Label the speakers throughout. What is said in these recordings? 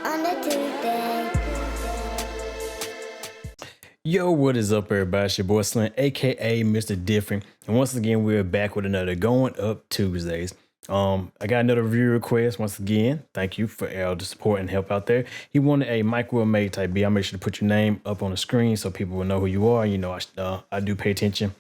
Speaker 1: on the Tuesday.
Speaker 2: Yo, what is up, everybody? It's your boy Slim, aka Mr. Different, and once again we're back with another Going Up Tuesdays. I got another review request once again. Thank you for all the support and help out there. He wanted a microwave made type beat. I'll make sure to put your name up on the screen so people will know who you are. You know, I do pay attention.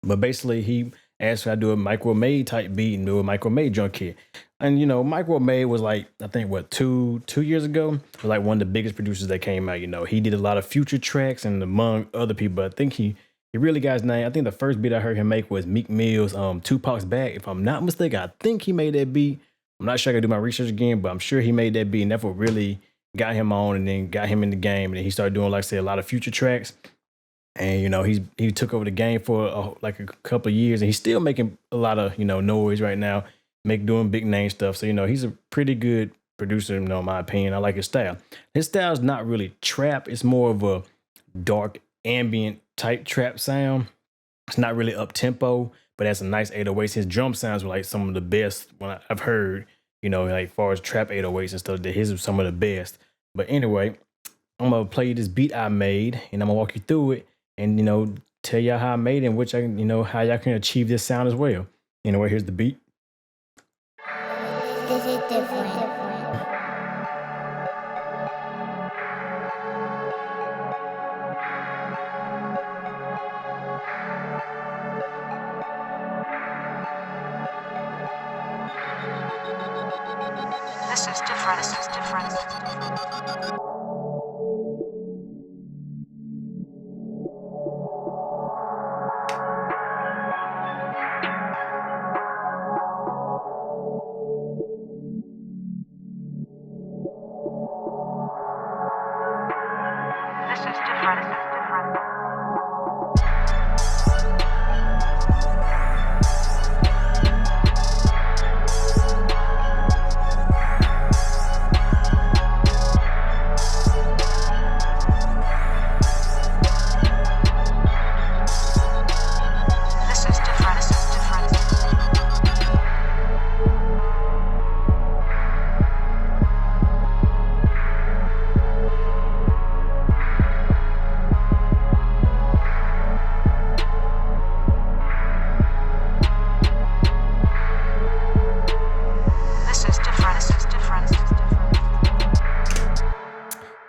Speaker 2: But basically, he asked if I do a microwave made type beat and do a microwave made drum kit. And you know, microwave made was like, I think what, two years ago, was like one of the biggest producers that came out. You know, he did a lot of Future tracks and among other people. But I think he really got his name. I think the first beat I heard him make was Meek Mill's Tupac's Back. If I'm not mistaken, I think he made that beat. I'm not sure, I gotta do my research again, but I'm sure he made that beat, and that's what really got him on and then got him in the game. And then he started doing, like I said, a lot of Future tracks. And you know, he took over the game for like a couple of years, and he's still making a lot of, you know, noise right now, doing big name stuff. So you know, he's a pretty good producer, you know, in my opinion. I like his style. His style is not really trap; it's more of a dark ambient type trap sound. It's not really up tempo, but has a nice 808s. His drum sounds were like some of the best when I've heard. You know, like as far as trap 808s and stuff, his are some of the best. But anyway, I'm gonna play this beat I made, and I'm gonna walk you through it. And, you know, tell y'all how I made it and which you know, how y'all can achieve this sound as well. Anyway, here's the beat.
Speaker 1: This is different.
Speaker 3: This is different. This is different.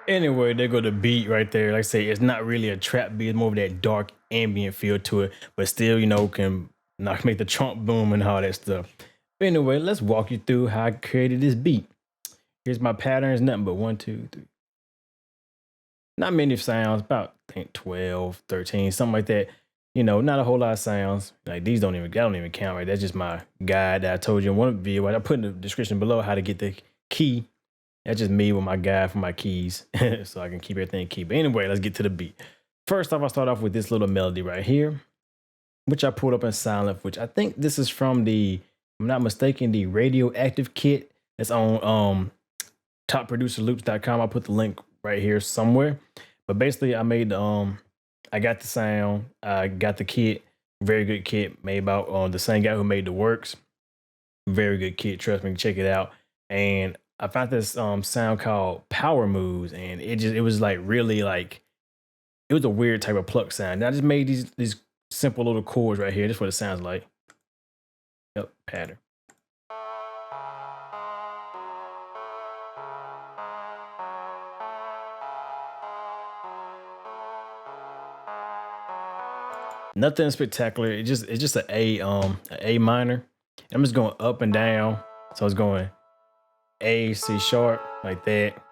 Speaker 2: Anyway, there go the beat right there. Like I say, it's not really a trap beat. It's more of that dark ambient feel to it, but still, you know, can make the trunk boom and all that stuff. But anyway, let's walk you through how I created this beat. Here's my patterns, nothing but 1, 2, 3. Not many sounds, about I think 12, 13, something like that. You know, not a whole lot of sounds. Like these don't even count, right? That's just my guide that I told you in one video. I put in the description below how to get the key. That's just me with my guide for my keys, so I can keep everything key. But anyway, let's get to the beat. First off, I start off with this little melody right here, which I pulled up in silent, which I think this is from the, if I'm not mistaken, the Radioactive kit that's on topproducerloops.com. I'll put the link right here somewhere. But basically, I made I got the sound, I got the kit, very good kit made by the same guy who made the works. Very good kit, trust me, check it out. And I found this sound called Power Moves, and it was like really like, it was a weird type of pluck sound. And I just made these simple little chords right here. This is what it sounds like. Yep, pattern. Nothing spectacular. It's just an A minor. I'm just going up and down. So it's going A, C sharp, like that.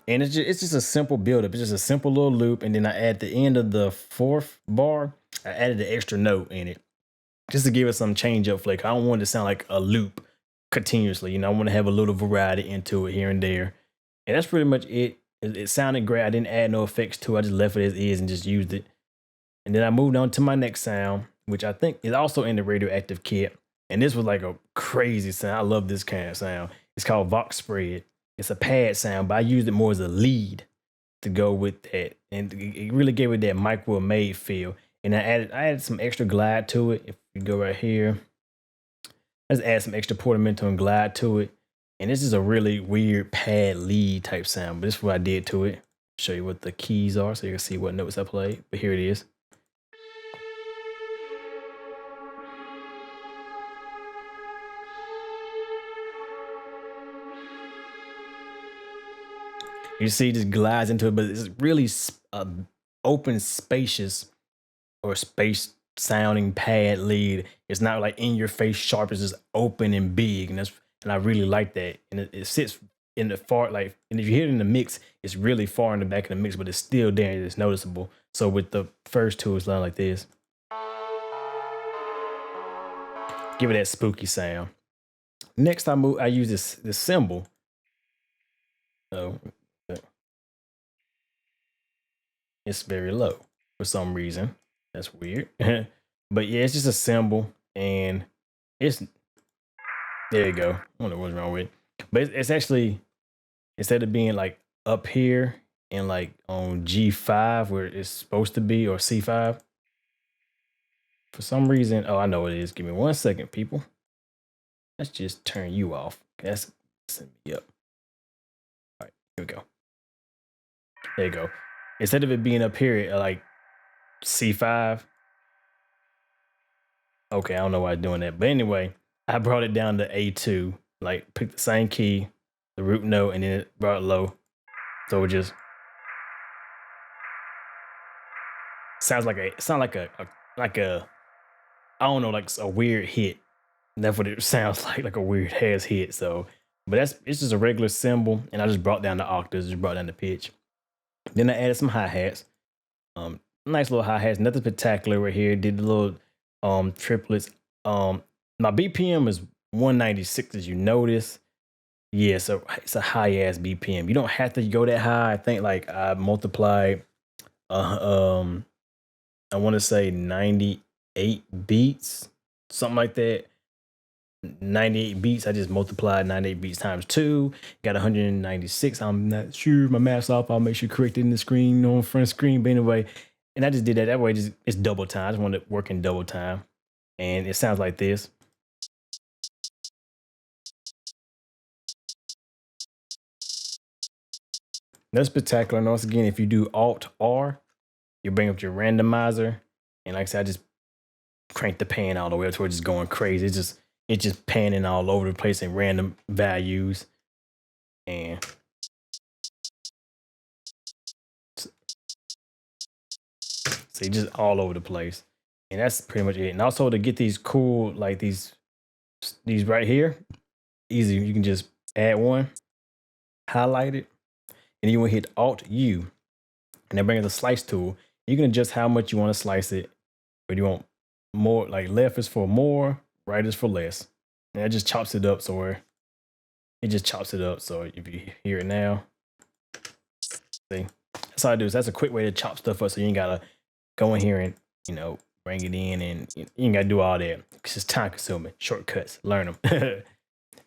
Speaker 2: And it's just a simple buildup. It's just a simple little loop. And then I add the end of the fourth bar, I added an extra note in it, just to give it some change up flavor. I don't want it to sound like a loop continuously. You know, I want to have a little variety into it here and there. And that's pretty much it. It sounded great. I didn't add no effects to it. I just left it as is and just used it. And then I moved on to my next sound, which I think is also in the Radioactive kit. And this was like a crazy sound. I love this kind of sound. It's called Vox Spread. It's a pad sound, but I used it more as a lead to go with that. And it really gave it that microwave made feel. And I added some extra glide to it. If you go right here, let's add some extra portamento and glide to it. And this is a really weird pad lead type sound, but this is what I did to it. Show you what the keys are so you can see what notes I played. But here it is. You see, it just glides into it, but it's really open, spacious, or space sounding pad lead. It's not like in your face sharp. It's just open and big, and I really like that. And it sits in the far, like, and if you hear it in the mix, it's really far in the back of the mix, but it's still there and it's noticeable. So with the first two, it's like this. Give it that spooky sound. Next, I use this cymbal. So it's very low for some reason. That's weird. But yeah, it's just a cymbal, and it's, there you go. I don't know what's wrong with it. But it's actually, instead of being like up here and like on G5 where it's supposed to be, or C5, for some reason, oh, I know what it is. Give me 1 second, people. Let's just turn you off. That's send me up. All right, here we go. There you go. Instead of it being up here at like C5. Okay, I don't know why I'm doing that. But anyway, I brought it down to A2. Like, picked the same key, the root note, and then it brought it low. So it just sounds like a I don't know, like a weird hit. That's what it sounds like a weird ass hit. So, but it's just a regular cymbal, and I just brought down the octaves, just brought down the pitch. Then I added some hi-hats. Nice little hi-hats, nothing spectacular right here. Did the little triplets. My BPM is 196, as you notice. Yeah, so it's a high ass BPM. You don't have to go that high. I think like I multiplied I want to say 98 beats, something like that. 98 beats. I just multiplied 98 beats times 2. Got 196. I'm not sure, my math's off. I'll make sure correct it in the screen, on front screen. But anyway, and I just did that. That way, it's double time. I just wanted to work in double time. And it sounds like this. No spectacular. And once again, if you do Alt-R, you bring up your randomizer. And like I said, I just crank the pan all the way up to where it's just going crazy. It's just panning all over the place in random values. And see, just all over the place. And that's pretty much it. And also to get these cool, like these right here, easy. You can just add one, highlight it, and you want to hit Alt-U, and then bring up the slice tool. You can adjust how much you want to slice it. But you want more, like left is for more, right is for less. And that just chops it up. So it just chops it up. So if you hear it now, see, that's all I do. That's a quick way to chop stuff up. So you ain't gotta go in here and, you know, bring it in, and you ain't gotta do all that. It's just time consuming. Shortcuts, learn them.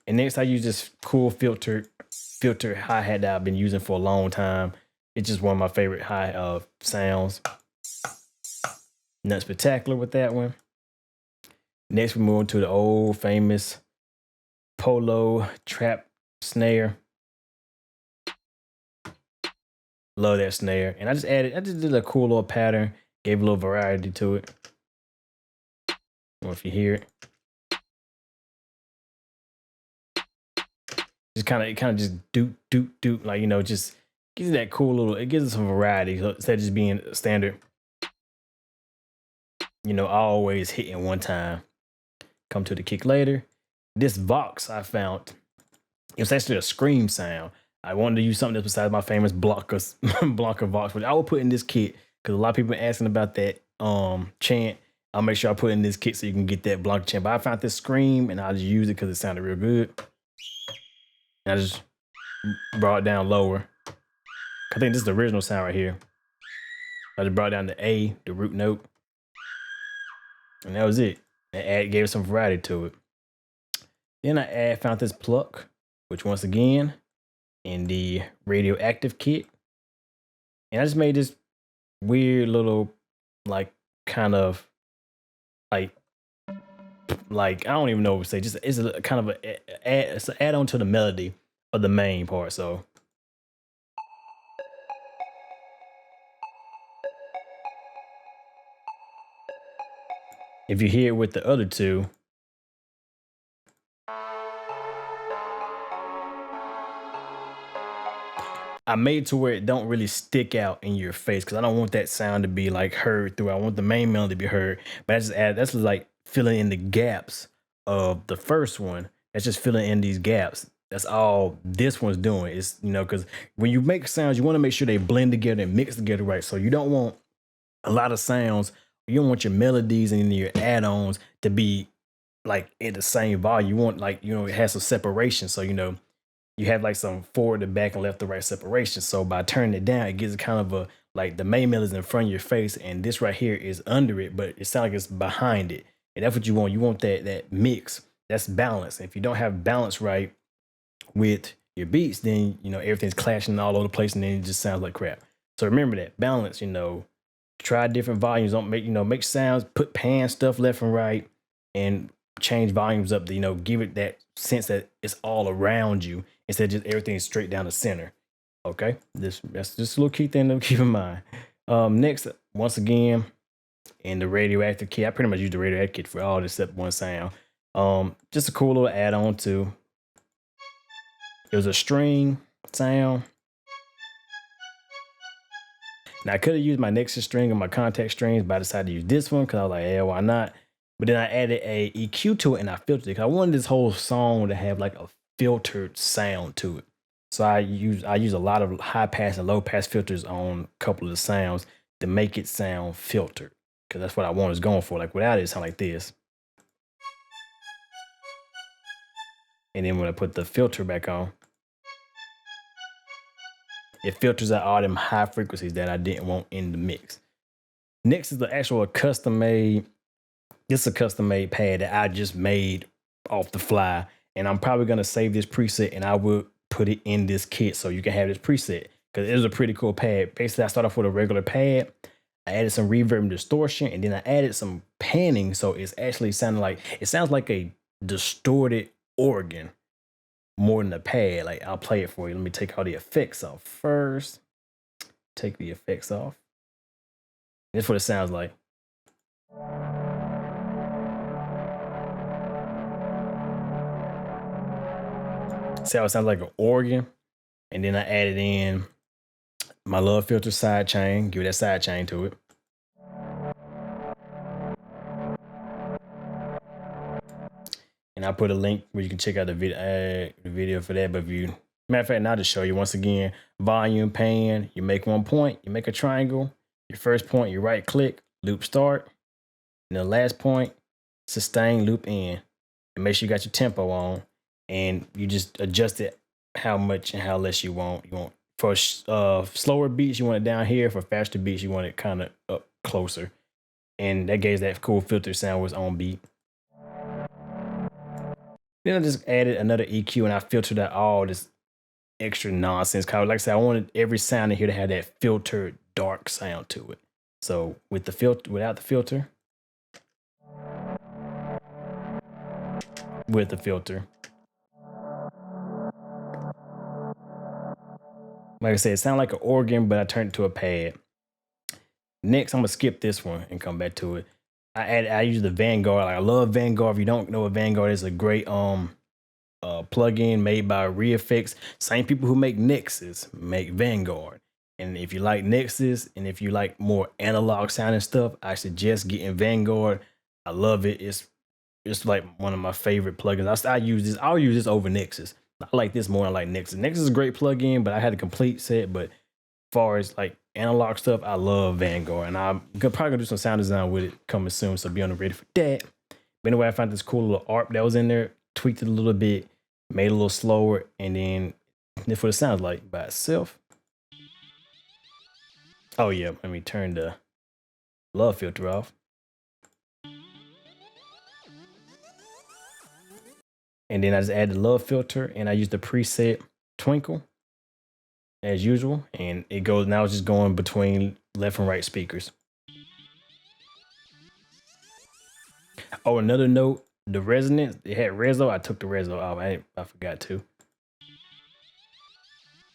Speaker 2: And next, I use this cool filter hi-hat that I've been using for a long time. It's just one of my favorite sounds. Nothing spectacular with that one. Next, we move on to the old famous Polo trap snare. Love that snare. And I just did a cool little pattern, gave a little variety to it. Or if you hear it. Just it kind of just doot, like, you know, just gives it that cool little, it gives it some variety. So instead of just being standard, you know, always hitting one time. Come to the kick later. This Vox I found, it was actually a scream sound. I wanted to use something that's besides my famous Blanca Vox, which I will put in this kit because a lot of people are asking about that chant. I'll make sure I put in this kit so you can get that Blanca chant. But I found this scream and I just used it because it sounded real good. And I just brought it down lower. I think this is the original sound right here. I just brought down the A, the root note. And that was it. And gave some variety to it. Then I found this pluck, which once again, in the radioactive kit. And I just made this weird little, like, kind of, like, like, I don't even know what to say. Just it's a kind of it's an add on to the melody of the main part. So if you hear it with the other two, I made to where it don't really stick out in your face because I don't want that sound to be like heard through. I want the main melody to be heard, but I just add that's like filling in the gaps of the first one. That's just filling in these gaps. That's all this one's doing. Is, you know, because when you make sounds, you want to make sure they blend together and mix together right. So you don't want a lot of sounds. You don't want your melodies and your add-ons to be like in the same volume. You want, like, you know, it has some separation. So, you know, you have like some forward to back and left to right separation. So by turning it down, it gives it kind of a, like, the main melody is in front of your face and this right here is under it, but it sounds like it's behind it. And that's what you want. You want that mix. That's balance. If you don't have balance right with your beats, then, you know, everything's clashing all over the place and then it just sounds like crap. So remember that balance, you know, try different volumes. Don't make, you know, make sounds, put pan stuff left and right and change volumes up to, you know, give it that sense that it's all around you instead of just everything straight down the center. Okay, that's just a little key thing to keep in mind. Next, once again, in the radioactive kit, I pretty much use the radioactive kit for all this except one sound. Just a cool little add-on too. It was a string sound. Now I could have used my Nexus string or my contact strings, but I decided to use this one because I was like, yeah, why not? But then I added a EQ to it and I filtered it because I wanted this whole song to have like a filtered sound to it. So I use a lot of high pass and low pass filters on a couple of the sounds to make it sound filtered, because that's what I wanted going for. Like without it, it sound like this. And then when I put the filter back on, it filters out all them high frequencies that I didn't want in the mix. Next is the actual custom made. This is a custom made pad that I just made off the fly. And I'm probably going to save this preset and I will put it in this kit so you can have this preset because it is a pretty cool pad. Basically, I started off with a regular pad. I added some reverb and distortion and then I added some panning. So it's actually sounding like, it sounds like a distorted organ more than a pad. Like, I'll play it for you. Let me take all the effects off first. Take the effects off. That's what it sounds like. See how it sounds like an organ? And then I added in my love filter side chain. Give that side chain to it. And I put a link where you can check out the video for that. But if you, matter of fact, now to show you once again, volume, pan, you make one point, you make a triangle. Your first point, you right click, loop start. And the last point, sustain, loop in. And make sure you got your tempo on. And you just adjust it how much and how less you want. You want for slower beats, you want it down here. For faster beats, you want it kind of up closer. And that gives that cool filter sound was on beat. Then I just added another EQ and I filtered out all this extra nonsense. Cause like I said, I wanted every sound in here to have that filtered dark sound to it. So with the filter, without the filter, with the filter. Like I said, it sounded like an organ, but I turned it to a pad. Next, I'm gonna skip this one and come back to it. I use the Vanguard. Like, I love Vanguard. If you don't know what Vanguard is, a great plugin made by ReFX. Same people who make Nexus make Vanguard. And if you like Nexus and if you like more analog sounding stuff, I suggest getting Vanguard. I love it. It's like one of my favorite plugins. I'll use this over Nexus. I like this more than I like Nexus. Nexus is a great plugin, but I had a complete set. But as far as like analog stuff, I love Vanguard. And I'm probably gonna do some sound design with it coming soon. So be on the ready for that. But anyway, I found this cool little ARP that was in there, tweaked it a little bit, made it a little slower, and then that's what it sounds like by itself. Oh yeah, let me turn the love filter off. And then I just add the love filter and I use the preset Twinkle as usual. And it goes, now it's just going between left and right speakers. Oh, another note, the resonance, it had reso. I took the reso off. I forgot to.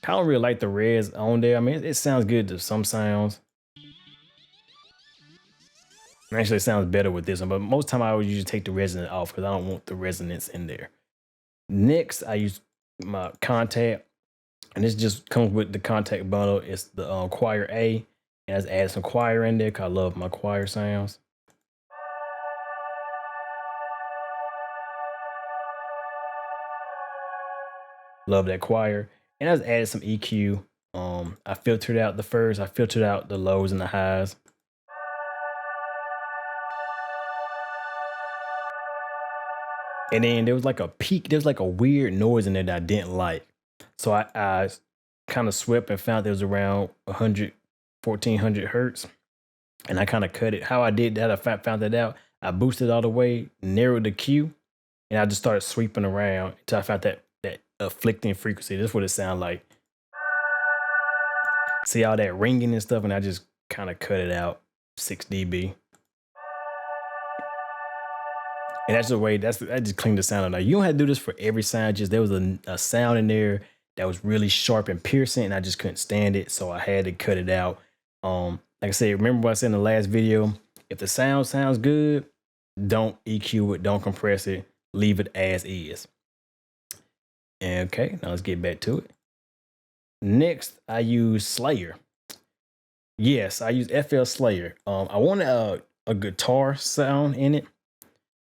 Speaker 2: I don't really like the res on there. I mean, it sounds good to some sounds. Actually, it sounds better with this one, but most time I would usually take the resonance off because I don't want the resonance in there. Next, I use my Contact, and this just comes with the Contact bundle. It's the Choir A, and I just added some choir in there because I love my choir sounds. Love that choir. And I just added some EQ. I filtered out the first. I filtered out the lows and the highs. And then there was like a peak. There was like a weird noise in there that I didn't like. So I kind of swept and found there was around 1400 hertz. And I kind of cut it. How I did that, I found that out. I boosted all the way, narrowed the Q, and I just started sweeping around until I found that afflicting frequency. That's what it sounded like. See all that ringing and stuff, and I just kind of cut it out 6 dB. And that's the way, I just cleaned the sound out. Now, you don't have to do this for every sound. Just there was a sound in there that was really sharp and piercing, and I just couldn't stand it, so I had to cut it out. Like I said, remember what I said in the last video? If the sound sounds good, don't EQ it, don't compress it, leave it as is. Okay, now let's get back to it. Next, I use Slayer. Yes, I use FL Slayer. I wanted a guitar sound in it,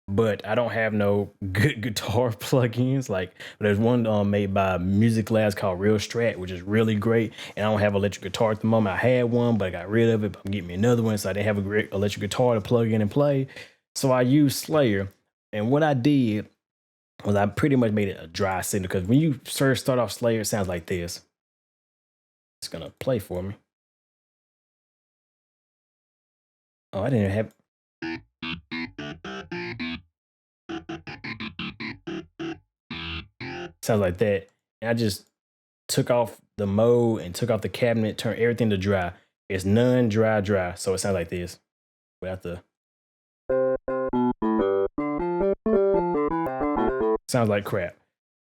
Speaker 2: but I don't have no good guitar plugins. Like there's one made by Music Labs called Real Strat, which is really great. And I don't have electric guitar at the moment. I had one, but I got rid of it. But I'm getting me another one, so I didn't have a great electric guitar to plug in and play. So I used Slayer, and what I did was I pretty much made it a dry signal, because when you first start off Slayer, it sounds like this. It's gonna play for me. Oh, I didn't have. Sounds like that. And I just took off the mode and took off the cabinet, turned everything to dry. It's none, dry, dry. So it sounds like this without the. Sounds like crap.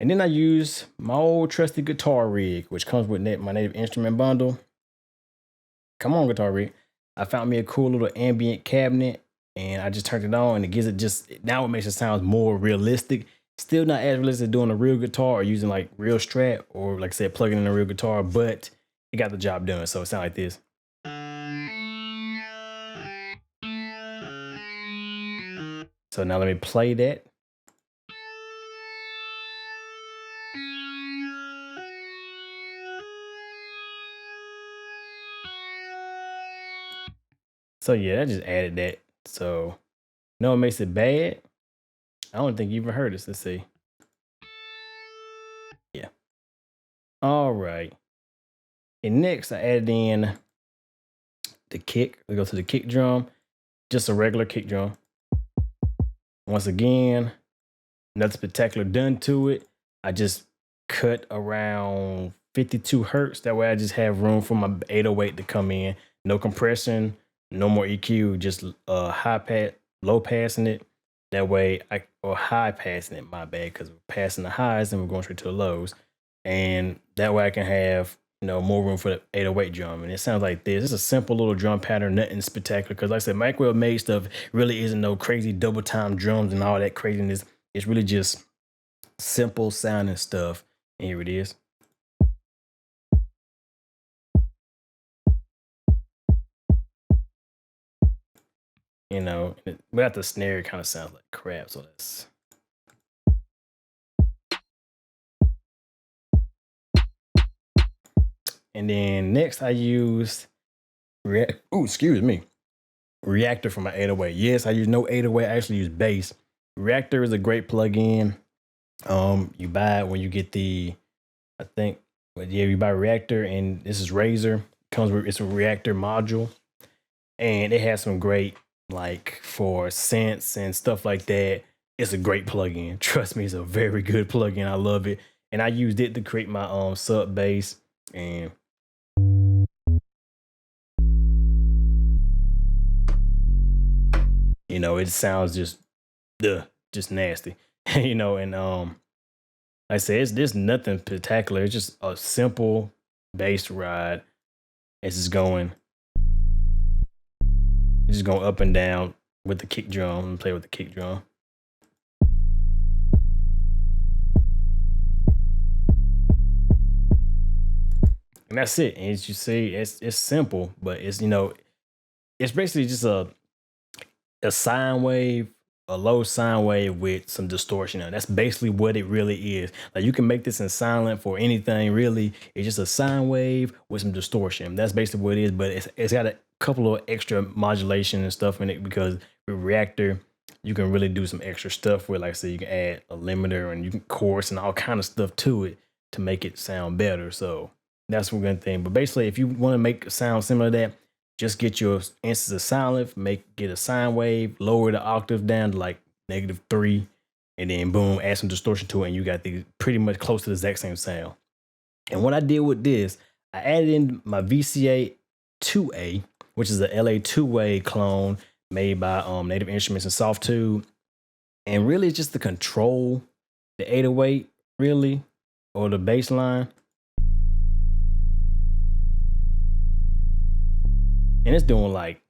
Speaker 2: And then I use my old trusty guitar rig, which comes with my native instrument bundle. Come on, guitar rig. I found me a cool little ambient cabinet, and I just turned it on, and it gives it just, now it makes it sound more realistic. Still not as realistic as doing a real guitar or using like real Strat, or like I said, plugging in a real guitar, but it got the job done. So it sounds like this. So now let me play that. So yeah, I just added that. So no, it makes it bad. I don't think you even heard this. Let's see. Yeah. All right. And next I added in the kick. We go to the kick drum. Just a regular kick drum. Once again, nothing spectacular done to it. I just cut around 52 hertz. That way I just have room for my 808 to come in. No compression, no more EQ, just high pass, low passing it. That way or high passing it, my bad, because we're passing the highs and we're going straight to the lows. And that way I can have, more room for the 808 drum. And it sounds like this. It's a simple little drum pattern, nothing spectacular. Because like I said, microwave made stuff really isn't no crazy double time drums and all that craziness. It's really just simple sounding stuff. And here it is. Without the snare, it kind of sounds like crap. So that's. And then next I used Reactor for my 808. Yes, I use no 808. I actually use bass. Reactor is a great plugin. You buy it when you get you buy Reactor, and this is Razer. It's a Reactor module, and it has some great, like, for synths and stuff like that. It's a great plugin. Trust me, it's a very good plugin. I love it, and I used it to create my sub bass. And it sounds just just nasty, you know. And like I said, it's just nothing spectacular. It's just a simple bass ride. It's just going up and down with the kick drum and play with the kick drum. And that's it. And as you see, it's simple, but it's, you know, it's basically just a sine wave, a low sine wave with some distortion. Now, that's basically what it really is. Like, you can make this in silent for anything, really. It's just a sine wave with some distortion. That's basically what it is, but it's got a couple of extra modulation and stuff in it, because with Reactor, you can really do some extra stuff where, like I said, you can add a limiter and you can chorus and all kind of stuff to it to make it sound better. So that's one good thing. But basically, if you want to make a sound similar to that, just get your instance of silent, get a sine wave, lower the octave down to like -3, and then boom, add some distortion to it, and you got the pretty much close to the exact same sound. And what I did with this, I added in my VCA 2A, which is a LA 2-way clone made by Native Instruments and Softtube. And really it's just to control the 808, really, or the bass line. And it's doing like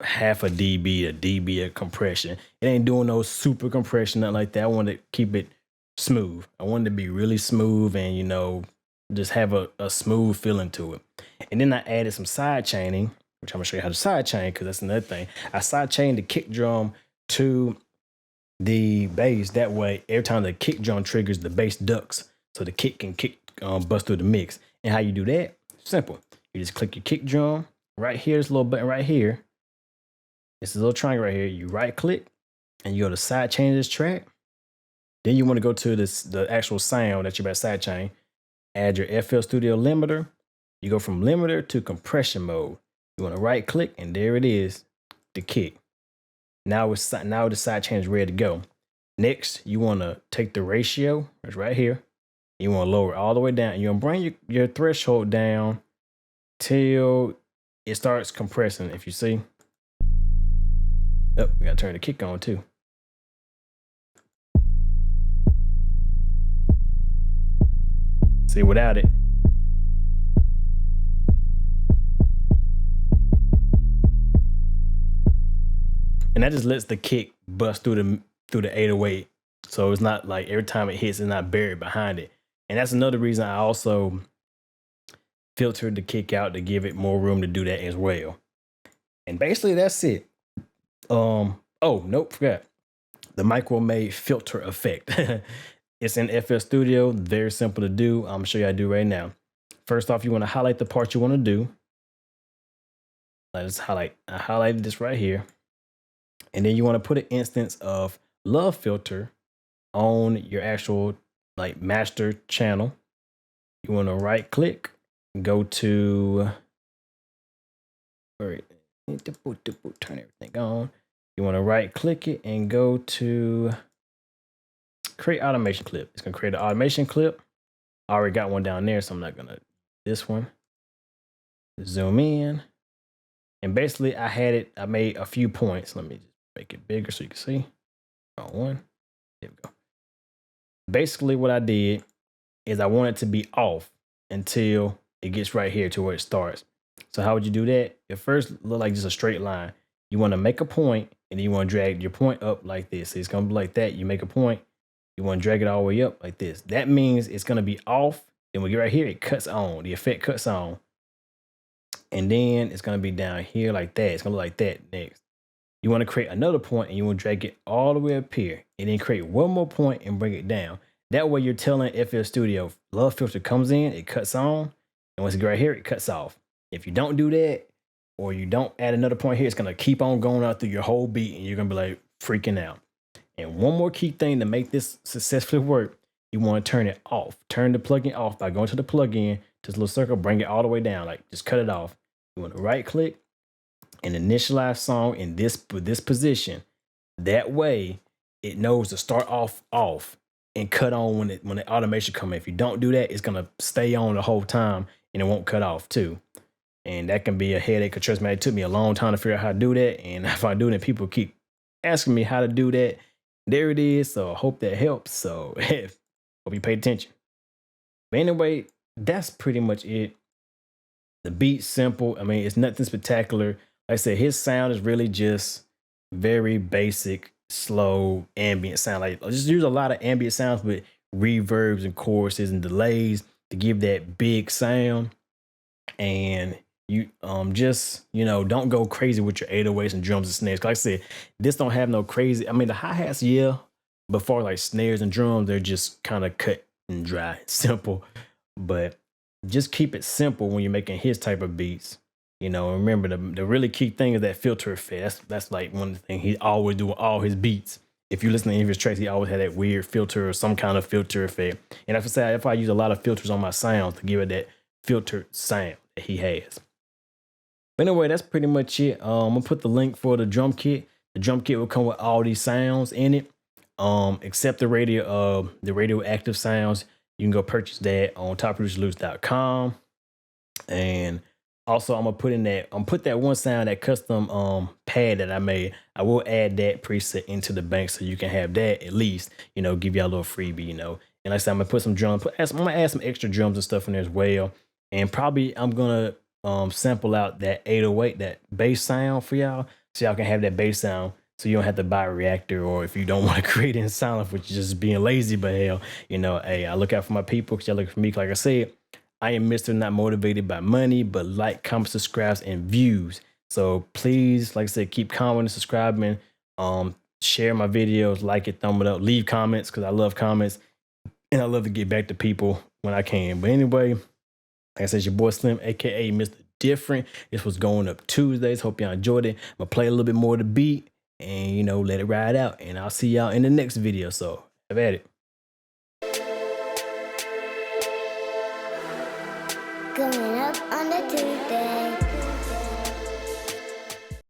Speaker 2: half a dB, a dB of compression. It ain't doing no super compression, nothing like that. I wanted to keep it smooth. I wanted to be really smooth and, you know, just have a smooth feeling to it. And then I added some side chaining, which I'm gonna show you how to side chain, because that's another thing. I side chained the kick drum to the bass. That way, every time the kick drum triggers, the bass ducks, so the kick can bust through the mix. And how you do that? Simple. You just click your kick drum. Right here, this little button right here. It's a little triangle right here. You right click and you go to side chain this track. Then you want to go to the actual sound that you're about to side chain. Add your FL Studio limiter. You go from limiter to compression mode. You want to right click and there it is, the kick. Now the side chain is ready to go. Next, you want to take the ratio, it's right here. You want to lower it all the way down. You want to bring your threshold down till it starts compressing. If you see, oh, we gotta turn the kick on too. See, without it, and that just lets the kick bust through the 808. So it's not like every time it hits, it's not buried behind it. And that's another reason I also filtered the kick out to give it more room to do that as well. And basically that's it. Oh, nope, forgot. The micro-made filter effect. It's in FL Studio, very simple to do. I'm gonna show you how to do right now. First off, you want to highlight the part you want to do. Let's highlight. I highlighted this right here. And then you want to put an instance of Love Filter on your actual like master channel. You want to right click, go to, turn everything on. You want to right click it and go to create automation clip. It's going to create an automation clip. I already got one down there, so I'm not going to this one. Zoom in. And basically I made a few points. Let me just make it bigger so you can see. One. There we go. Basically what I did is I want it to be off until it gets right here to where it starts. So how would you do that? It first look like just a straight line. You want to make a point and then you want to drag your point up like this. So it's going to be like that. You make a point. You want to drag it all the way up like this. That means it's going to be off. Then we get right here, it cuts on. The effect cuts on. And then it's going to be down here like that. It's going to look like that next. You want to create another point and you want to drag it all the way up here. And then create one more point and bring it down. That way you're telling FL Studio, Love Filter comes in, it cuts on. And once it gets right here, it cuts off. If you don't do that, or you don't add another point here, it's going to keep on going out through your whole beat and you're going to be like freaking out. And one more key thing to make this successfully work, you want to turn it off. Turn the plugin off by going to the plugin, to this little circle, bring it all the way down, like just cut it off. You want to right click and initialize song in this position. That way it knows to start off and cut on when the automation comes in. If you don't do that, it's going to stay on the whole time and it won't cut off too. And that can be a headache. Trust me, it took me a long time to figure out how to do that. And if I do that, people keep asking me how to do that. there it is. So I hope that helps. So hope you paid attention. But anyway, that's pretty much it. The beat's simple. I mean, it's nothing spectacular. Like I said, his sound is really just very basic, slow, ambient sound. Like, I just use a lot of ambient sounds with reverbs and choruses and delays to give that big sound. And you just, you know, don't go crazy with your 808s and drums and snares. Like I said, this don't have no crazy. I mean, the hi-hats, yeah, but for like snares and drums, they're just kind of cut and dry, simple. But just keep it simple when you're making his type of beats. You know, remember the really key thing is that filter effect. That's like one of the things he always do with all his beats. If you listen to any of his tracks, he always had that weird filter or some kind of filter effect. And if I use a lot of filters on my sounds to give it that filtered sound that he has. But anyway, that's pretty much it. I'm gonna put the link for the drum kit. The drum kit will come with all these sounds in it, except the radioactive sounds. You can go purchase that on topproducerloose.com. And also, I'm gonna put that one sound, that custom pad that I made. I will add that preset into the bank so you can have that at least, you know, give y'all a little freebie, you know. And like I said, I'm gonna put some drums. I'm gonna add some extra drums and stuff in there as well. And probably I'm gonna sample out that 808, that bass sound for y'all, so y'all can have that bass sound. So you don't have to buy a reactor, or if you don't want to create it in Silent, which is just being lazy, but hell, you know, hey, I look out for my people because y'all look for me. Like I said, I am Mr. Not motivated by money, but like, comment, subscribes, and views. So please, like I said, keep commenting, subscribing, share my videos, like it, thumb it up, leave comments because I love comments and I love to get back to people when I can. But anyway, like I said, it's your boy Slim, aka Mr. Different. This was Going Up Tuesdays. Hope y'all enjoyed it. I'm gonna play a little bit more of the beat and, you know, let it ride out. And I'll see y'all in the next video. So have at it.
Speaker 1: Going up on the Tuesday.